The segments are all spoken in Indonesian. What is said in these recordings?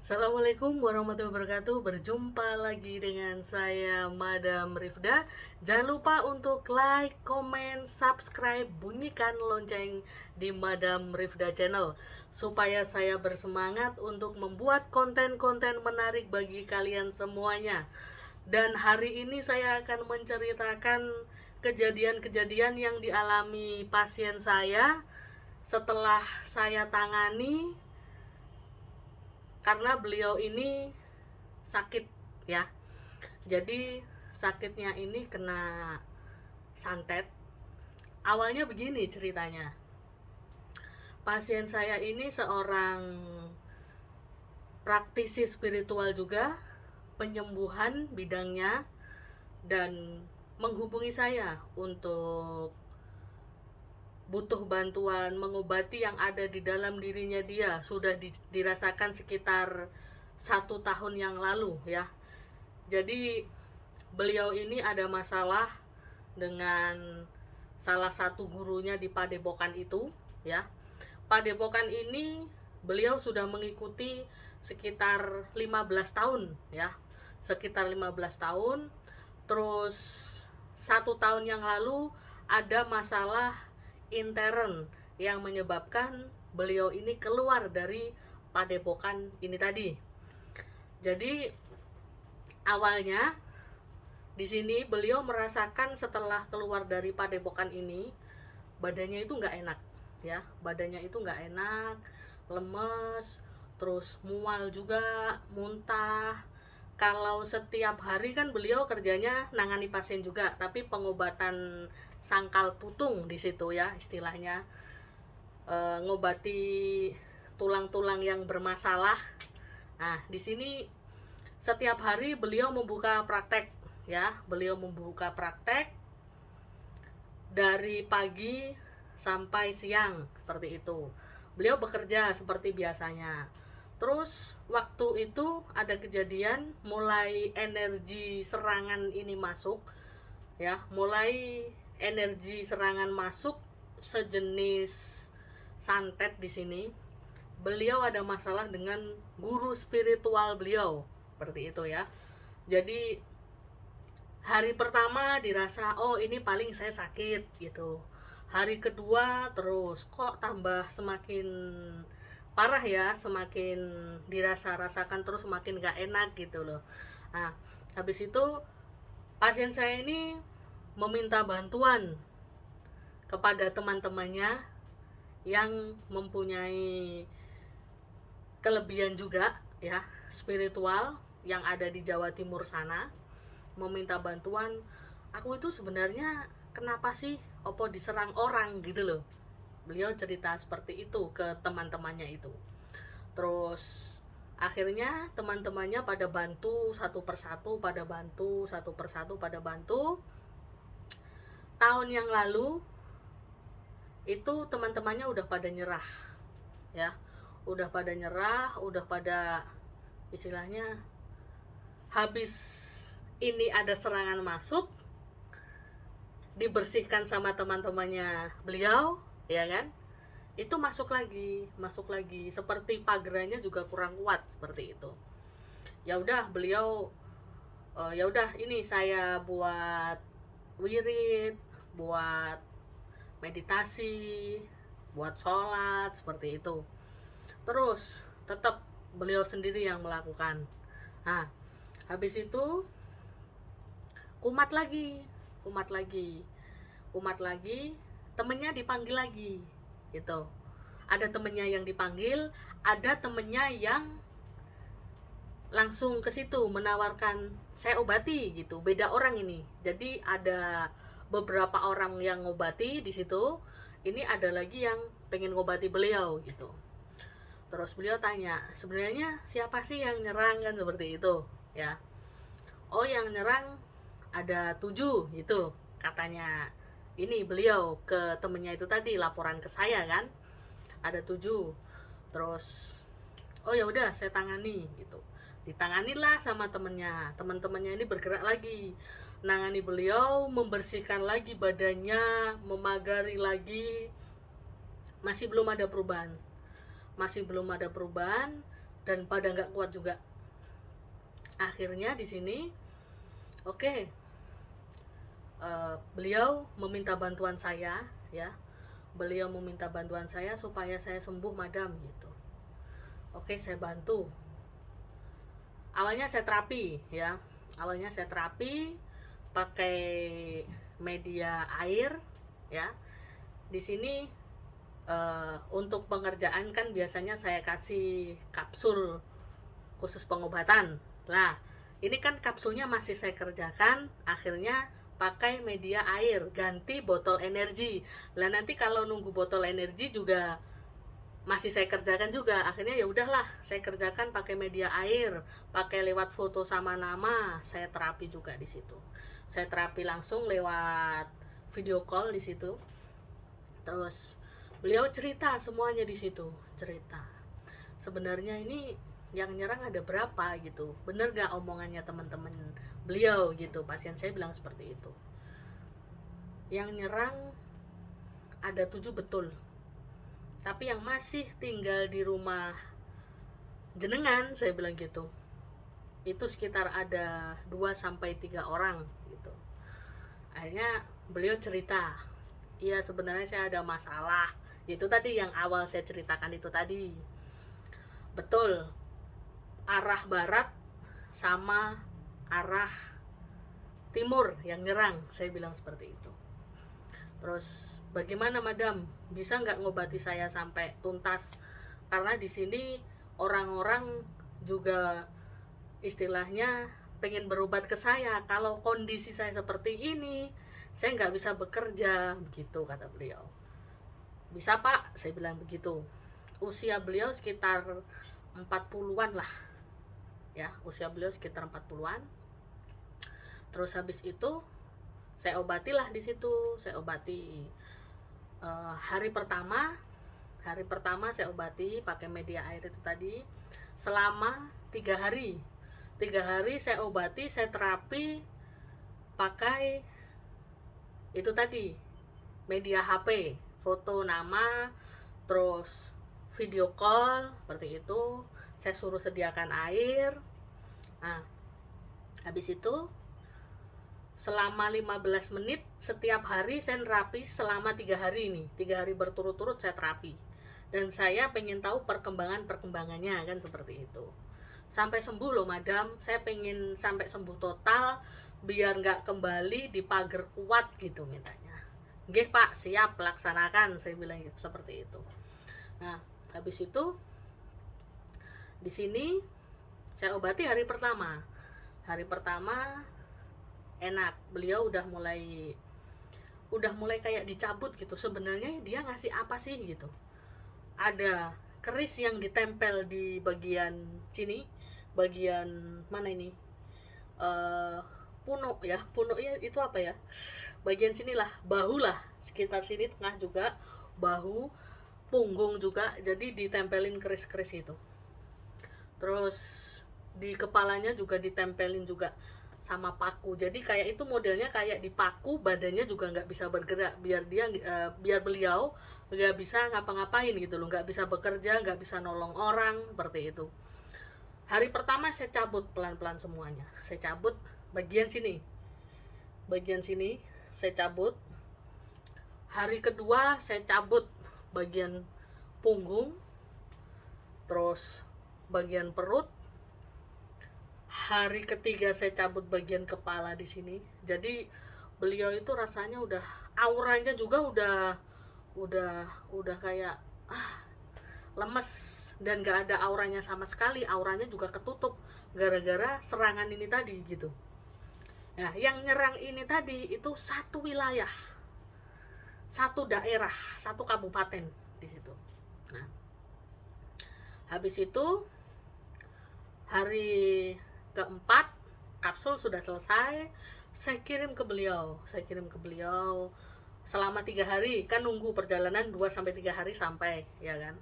Assalamualaikum warahmatullahi wabarakatuh. Berjumpa lagi dengan saya Madam Rifda. Jangan lupa untuk like, comment, subscribe, bunyikan lonceng di Madam Rifda channel supaya saya bersemangat untuk membuat konten-konten menarik bagi kalian semuanya. Dan hari ini saya akan menceritakan kejadian-kejadian yang dialami pasien saya setelah saya tangani, karena beliau ini sakit ya. Jadi sakitnya ini kena santet. Awalnya begini ceritanya. Pasien saya ini seorang praktisi spiritual juga, penyembuhan bidangnya, dan menghubungi saya untuk butuh bantuan mengobati yang ada di dalam dirinya. Dia sudah dirasakan sekitar 1 tahun yang lalu ya. Jadi beliau ini ada masalah dengan salah satu gurunya di padepokan itu ya. Padepokan ini beliau sudah mengikuti sekitar 15 tahun ya. Sekitar 15 tahun. Terus 1 tahun yang lalu ada masalah intern yang menyebabkan beliau ini keluar dari padepokan ini tadi. Jadi awalnya di sini beliau merasakan setelah keluar dari padepokan ini badannya itu nggak enak ya. Badannya itu nggak enak, lemes, terus mual juga, muntah. Kalau setiap hari kan beliau kerjanya nangani pasien juga, tapi pengobatan sangkal putung di situ ya istilahnya, ngobati tulang-tulang yang bermasalah. Nah, di sini setiap hari beliau membuka praktek ya. Beliau membuka praktek dari pagi sampai siang seperti itu. Beliau bekerja seperti biasanya. Terus waktu itu ada kejadian mulai energi serangan ini masuk ya, mulai energi serangan masuk sejenis santet di sini. Beliau ada masalah dengan guru spiritual beliau seperti itu ya. Jadi hari pertama dirasa oh ini paling saya sakit gitu. Hari kedua terus kok tambah semakin parah ya, semakin dirasa-rasakan, terus semakin gak enak gitu loh. Nah, habis itu pasien saya ini meminta bantuan kepada teman-temannya yang mempunyai kelebihan juga ya, spiritual, yang ada di Jawa Timur sana. Meminta bantuan, aku itu sebenarnya kenapa sih opo diserang orang gitu loh. Beliau cerita seperti itu ke teman-temannya itu. Terus akhirnya teman-temannya pada bantu satu persatu, pada bantu satu persatu, pada bantu. Tahun yang lalu itu teman-temannya udah pada nyerah ya. Udah pada nyerah, udah pada istilahnya habis ini ada serangan masuk, dibersihkan sama teman-temannya beliau ya kan, itu masuk lagi seperti pagerannya juga kurang kuat seperti itu. Ya udah beliau ya udah ini saya buat wirid, buat meditasi, buat sholat seperti itu. Terus tetap beliau sendiri yang melakukan. Nah, habis itu kumat lagi, kumat lagi, kumat lagi, temennya dipanggil lagi gitu. Ada temennya yang dipanggil, ada temennya yang langsung ke situ menawarkan saya obati gitu. Beda orang ini. Jadi ada beberapa orang yang ngobati di situ. Ini ada lagi yang pengen ngobati beliau gitu. Terus beliau tanya, sebenarnya siapa sih yang nyerang kan seperti itu ya. Oh yang nyerang ada 7 gitu katanya. Ini beliau ke temennya itu tadi laporan ke saya kan. Ada 7. Terus oh ya udah saya tangani gitu. Ditanganilah sama temennya. Teman-temannya ini bergerak lagi, nangani beliau, membersihkan lagi badannya, memagari lagi. Masih belum ada perubahan. dan pada nggak kuat juga. Akhirnya di sini beliau meminta bantuan saya, ya. Beliau meminta bantuan saya supaya saya sembuh, madam, gitu. Saya bantu. Awalnya saya terapi, ya. Awalnya saya terapi pakai media air, ya. Di sini untuk pengerjaan kan biasanya saya kasih kapsul khusus pengobatan. Nah, ini kan kapsulnya masih saya kerjakan, akhirnya pakai media air, ganti botol energi. Lah nanti kalau nunggu botol energi juga masih saya kerjakan juga. Akhirnya ya udahlah, saya kerjakan pakai media air, pakai lewat foto sama nama, saya terapi juga di situ. Saya terapi langsung lewat video call di situ. Terus beliau cerita semuanya di situ, cerita. Sebenarnya ini yang nyerang ada berapa gitu, bener gak omongannya teman-teman beliau gitu. Pasien saya bilang seperti itu, yang nyerang ada 7 betul, tapi yang masih tinggal di rumah jenengan, saya bilang gitu, itu sekitar ada 2-3 orang gitu. Akhirnya beliau cerita, iya sebenarnya saya ada masalah, itu tadi yang awal saya ceritakan itu tadi. Betul, arah barat sama arah timur yang nyerang, saya bilang seperti itu. Terus bagaimana madam, bisa nggak ngobati saya sampai tuntas, karena di sini orang-orang juga istilahnya pengen berobat ke saya, kalau kondisi saya seperti ini saya nggak bisa bekerja, begitu kata beliau. Bisa pak, saya bilang begitu. Usia beliau sekitar 40-an lah, ya, usia beliau sekitar 40-an. Terus habis itu saya obatilah di situ, saya obati. Hari pertama saya obati pakai media air itu tadi selama 3 hari. 3 hari saya obati, saya terapi pakai itu tadi media HP, foto nama, terus video call seperti itu. Saya suruh sediakan air. Nah, habis itu selama 15 menit setiap hari saya terapi selama 3 hari nih. 3 hari berturut-turut saya terapi. Dan saya pengen tahu perkembangannya kan seperti itu. Sampai sembuh loh madam, saya pengen sampai sembuh total biar nggak kembali di pagar kuat gitu mintanya. Nggih pak, siap, laksanakan, saya bilang gitu, seperti itu. Nah, habis itu di sini saya obati hari pertama. Hari pertama enak, beliau udah mulai kayak dicabut gitu. Sebenarnya dia ngasih apa sih gitu. Ada keris yang ditempel di bagian sini, bagian mana ini, punuk ya itu apa ya, bagian sinilah, bahu lah, sekitar sini, tengah juga, bahu, punggung juga, jadi ditempelin keris-keris itu. Terus di kepalanya juga ditempelin juga sama paku, jadi kayak itu modelnya kayak dipaku, badannya juga nggak bisa bergerak, biar beliau nggak bisa ngapa-ngapain gitu loh, nggak bisa bekerja, nggak bisa nolong orang, seperti itu. Hari pertama saya cabut pelan-pelan semuanya, saya cabut bagian sini saya cabut. Hari kedua saya cabut bagian punggung, terus bagian perut. Hari ketiga saya cabut bagian kepala di sini. Jadi beliau itu rasanya udah, auranya juga udah kayak lemes, dan gak ada auranya sama sekali, auranya juga ketutup gara-gara serangan ini tadi gitu. Nah, yang nyerang ini tadi itu satu wilayah, satu daerah, satu kabupaten di situ. Nah, habis itu hari keempat kapsul sudah selesai, saya kirim ke beliau selama 3 hari, kan nunggu perjalanan 2-3 hari sampai, ya kan.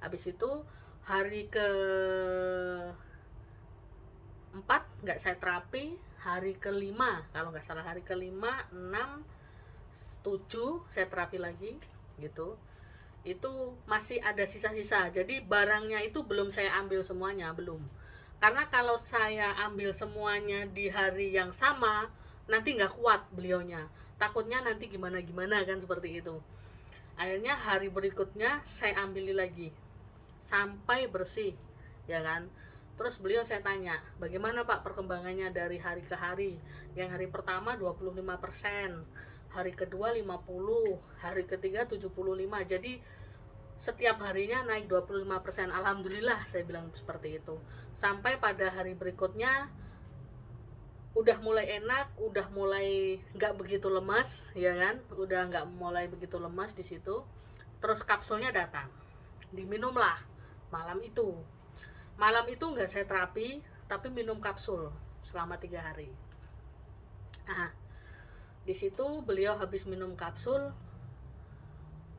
Habis itu hari ke 4 nggak saya terapi, hari ke-5 kalau nggak salah, hari ke-5, 6, 7 saya terapi lagi gitu. itu masih ada sisa-sisa. Jadi barangnya itu belum saya ambil semuanya, belum. Karena kalau saya ambil semuanya di hari yang sama, nanti nggak kuat beliaunya. Takutnya nanti gimana-gimana kan, seperti itu. Akhirnya hari berikutnya saya ambil lagi sampai bersih, ya kan. Terus beliau saya tanya, bagaimana Pak perkembangannya dari hari ke hari? Yang hari pertama 25%, hari kedua 50%, hari ketiga 75%. Jadi setiap harinya naik 25%. Alhamdulillah, saya bilang seperti itu. Sampai pada hari berikutnya udah mulai enak, udah mulai nggak begitu lemas, ya kan? Udah nggak mulai begitu lemas di situ. Terus kapsulnya datang, diminumlah malam itu. Malam itu nggak saya terapi, tapi minum kapsul selama 3 hari. Nah, di situ beliau habis minum kapsul,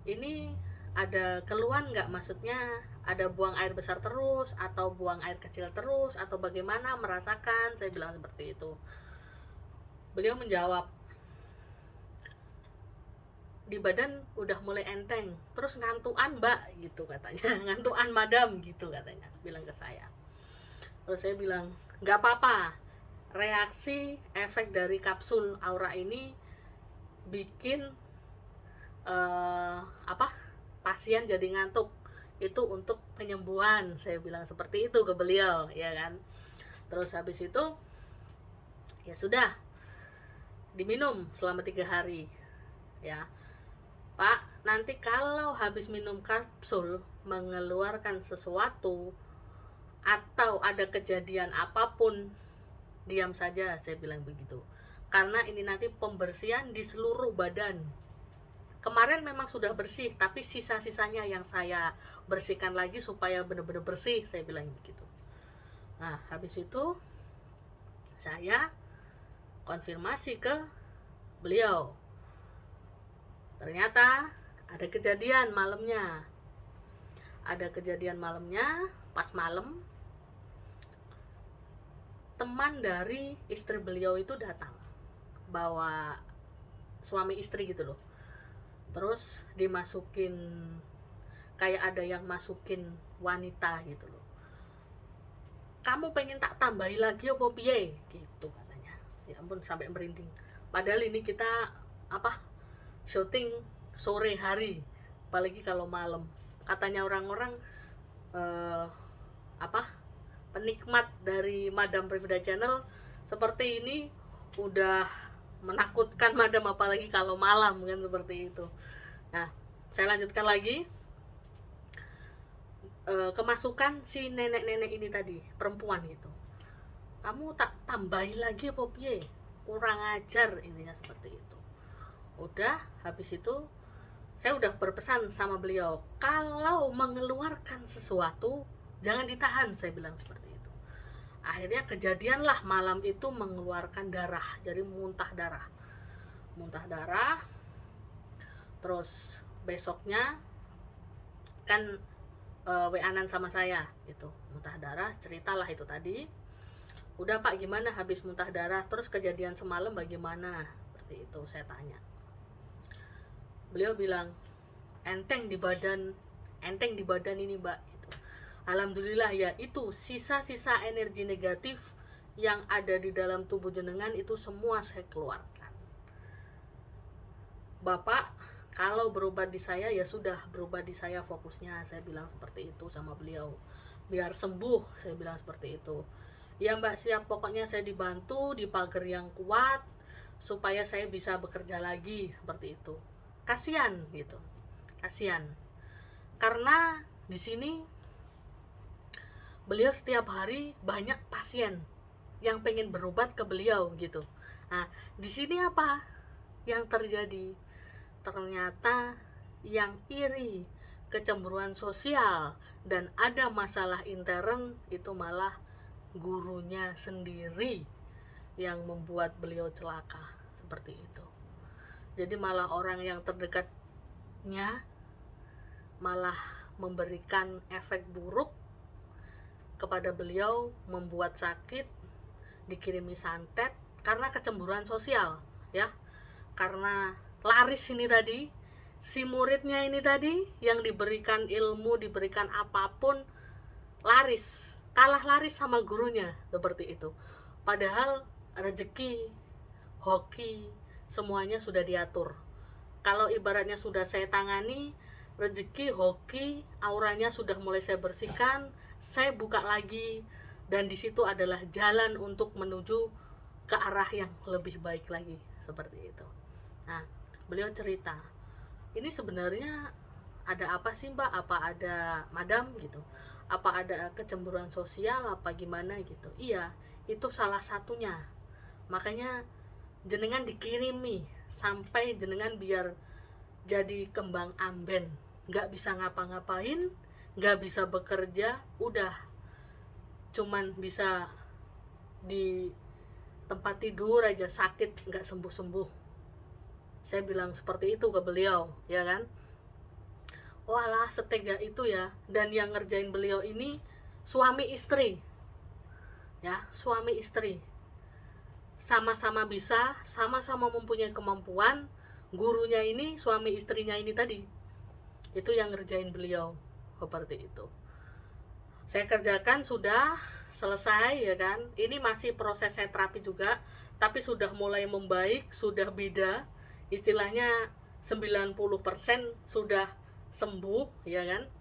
ini ada keluhan nggak, maksudnya ada buang air besar terus atau buang air kecil terus atau bagaimana, merasakan? Saya bilang seperti itu. Beliau menjawab, di badan udah mulai enteng, terus ngantuan Mbak gitu katanya. Ngantuan madam gitu katanya, bilang ke saya. Terus saya bilang nggak apa-apa, reaksi efek dari kapsul aura ini bikin pasien jadi ngantuk, itu untuk penyembuhan, saya bilang seperti itu ke beliau, ya kan. Terus habis itu ya sudah, diminum selama 3 hari, ya Pak. Nanti kalau habis minum kapsul mengeluarkan sesuatu atau ada kejadian apapun, diam saja, saya bilang begitu. Karena ini nanti pembersihan di seluruh badan. Kemarin memang sudah bersih, tapi sisa-sisanya yang saya bersihkan lagi supaya benar-benar bersih, saya bilang begitu. Nah, habis itu saya konfirmasi ke beliau. Ternyata ada kejadian malamnya. Pas malam teman dari istri beliau itu datang, bawa suami istri gitu loh. Terus dimasukin, kayak ada yang masukin wanita gitu loh. Kamu pengen tak tambahi lagi apa piye gitu katanya. Ya ampun, sampai merinding. Padahal ini kita syuting sore hari, apalagi kalau malam. Katanya orang-orang penikmat dari Madam Privida Channel seperti ini udah menakutkan Madam, apalagi kalau malam kan, seperti itu. Nah, saya lanjutkan lagi. Kemasukan si nenek-nenek ini tadi, perempuan gitu. Kamu tak tambahin lagi apa piye? Kurang ajar, intinya seperti itu. Udah, habis itu saya udah berpesan sama beliau, kalau mengeluarkan sesuatu jangan ditahan, saya bilang seperti itu. Akhirnya kejadianlah malam itu mengeluarkan darah, jadi muntah darah. Terus besoknya kan WA-an sama saya itu, muntah darah, ceritalah itu tadi. Udah Pak, gimana habis muntah darah, terus kejadian semalam bagaimana, seperti itu saya tanya. Beliau bilang enteng di badan ini Mbak gitu. Alhamdulillah ya, itu sisa-sisa energi negatif yang ada di dalam tubuh jenengan itu semua saya keluarkan. Bapak kalau berobat di saya ya sudah, berobat di saya fokusnya, saya bilang seperti itu sama beliau. Biar sembuh, saya bilang seperti itu. Ya Mbak, siap, pokoknya saya dibantu di pagar yang kuat supaya saya bisa bekerja lagi, seperti itu. Kasihan gitu. Kasihan. Karena di sini beliau setiap hari banyak pasien yang pengen berobat ke beliau gitu. Nah, di sini apa yang terjadi? Ternyata yang iri, kecemburuan sosial, dan ada masalah intern itu malah gurunya sendiri yang membuat beliau celaka, seperti itu. Jadi malah orang yang terdekatnya malah memberikan efek buruk kepada beliau, membuat sakit, dikirimi santet karena kecemburuan sosial, ya. Karena laris ini tadi, si muridnya ini tadi yang diberikan ilmu, diberikan apapun, laris, kalah laris sama gurunya, seperti itu. Padahal rezeki, hoki, semuanya sudah diatur. Kalau ibaratnya sudah saya tangani, rezeki, hoki, auranya sudah mulai saya bersihkan, saya buka lagi, dan di situ adalah jalan untuk menuju ke arah yang lebih baik lagi, seperti itu. Nah, beliau cerita, ini sebenarnya ada apa sih Mbak? Apa ada madam gitu? Apa ada kecemburuan sosial? Apa gimana gitu? Iya, itu salah satunya. Makanya jenengan dikirimi sampai jenengan biar jadi kembang amben, nggak bisa ngapa-ngapain, nggak bisa bekerja, udah cuman bisa di tempat tidur aja, sakit nggak sembuh-sembuh. Saya bilang seperti itu ke beliau, ya kan. Walah, setega itu ya. Dan yang ngerjain beliau ini suami istri, ya, suami istri, sama-sama bisa, sama-sama mempunyai kemampuan. Gurunya ini, suami istrinya ini tadi, itu yang ngerjain beliau, seperti itu. Saya kerjakan, sudah selesai, ya kan. Ini masih proses saya terapi juga, tapi sudah mulai membaik, sudah beda, istilahnya 90% sudah sembuh, ya kan.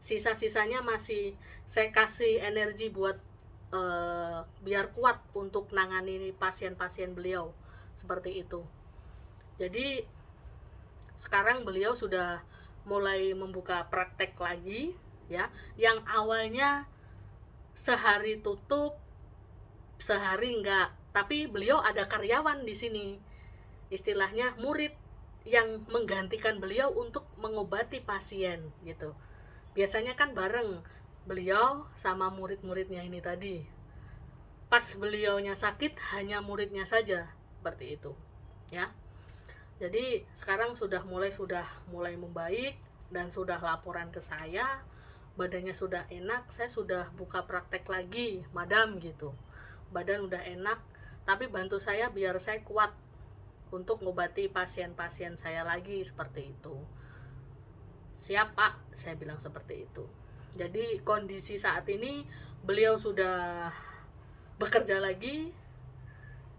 Sisa-sisanya masih saya kasih energi buat biar kuat untuk nangani pasien-pasien beliau, seperti itu. Jadi sekarang beliau sudah mulai membuka praktek lagi, ya, yang awalnya sehari tutup, sehari enggak, tapi beliau ada karyawan di sini, istilahnya murid yang menggantikan beliau untuk mengobati pasien gitu. Biasanya kan bareng beliau sama murid-muridnya ini tadi. Pas beliaunya sakit, hanya muridnya saja, seperti itu, ya. Jadi sekarang sudah mulai membaik dan sudah laporan ke saya, badannya sudah enak. Saya sudah buka praktek lagi, madam gitu. Badan udah enak, tapi bantu saya biar saya kuat untuk ngobati pasien-pasien saya lagi, seperti itu. Siap Pak, saya bilang seperti itu. Jadi kondisi saat ini beliau sudah bekerja lagi,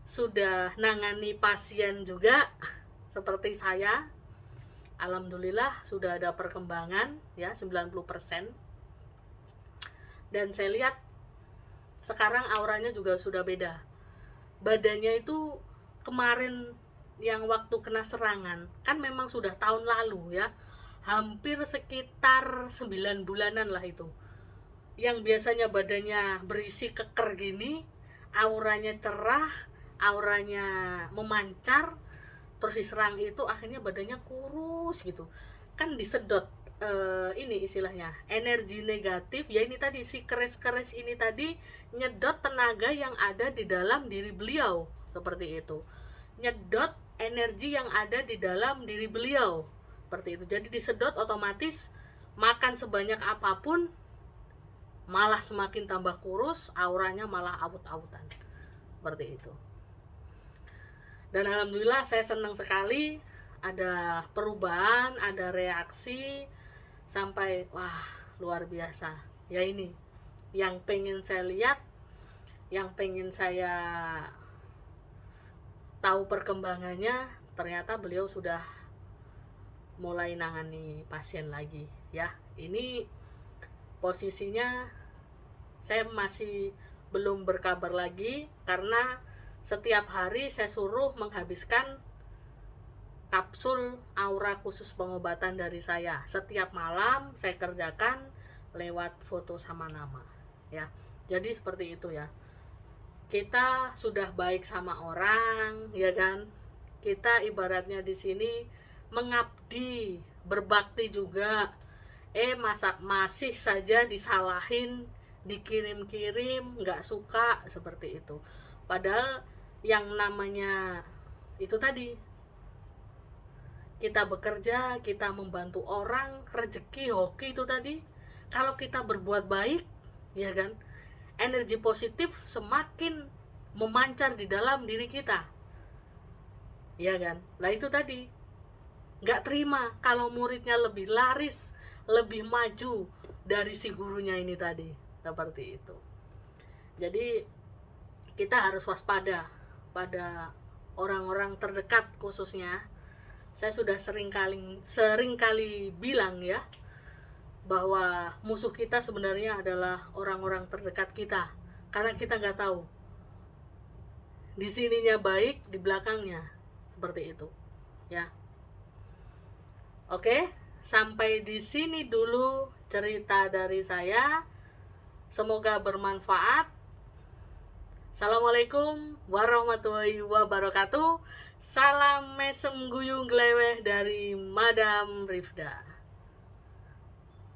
sudah nangani pasien juga seperti saya. Alhamdulillah sudah ada perkembangan, ya, 90%. Dan saya lihat sekarang auranya juga sudah beda. Badannya itu kemarin yang waktu kena serangan, kan memang sudah tahun lalu, ya, hampir sekitar 9 bulanan lah itu. Yang biasanya badannya berisi keker gini, auranya cerah, auranya memancar, terus diserang itu akhirnya badannya kurus gitu, kan disedot ini istilahnya energi negatif, ya ini tadi si keres-keres ini tadi nyedot tenaga yang ada di dalam diri beliau, seperti itu, nyedot energi yang ada di dalam diri beliau, seperti itu. Jadi disedot, otomatis makan sebanyak apapun malah semakin tambah kurus, auranya malah awut-awutan, seperti itu. Dan alhamdulillah saya senang sekali ada perubahan, ada reaksi, sampai wah luar biasa. Ya ini yang pengen saya lihat, yang pengen saya tahu perkembangannya, ternyata beliau sudah mulai nangani pasien lagi, ya. Ini posisinya saya masih belum berkabar lagi, karena setiap hari saya suruh menghabiskan kapsul aura khusus pengobatan dari saya. Setiap malam saya kerjakan lewat foto sama nama, ya. Jadi seperti itu, ya. Kita sudah baik sama orang, ya kan. Kita ibaratnya di sini mengabdi, berbakti juga. Masih saja disalahin, dikirim-kirim, nggak suka, seperti itu. Padahal yang namanya itu tadi, kita bekerja, kita membantu orang, rezeki, hoki itu tadi, kalau kita berbuat baik, ya kan, energi positif semakin memancar di dalam diri kita, ya kan. Nah itu tadi, nggak terima kalau muridnya lebih laris, lebih maju dari si gurunya ini tadi, seperti itu. Jadi kita harus waspada pada orang-orang terdekat khususnya. Saya sudah sering kali bilang ya, bahwa musuh kita sebenarnya adalah orang-orang terdekat kita, karena kita nggak tahu di sininya baik, di belakangnya seperti itu ya. Oke, sampai di sini dulu cerita dari saya, semoga bermanfaat. Assalamualaikum warahmatullahi wabarakatuh. Salam mesem guyung gleweh dari Madam Rifda.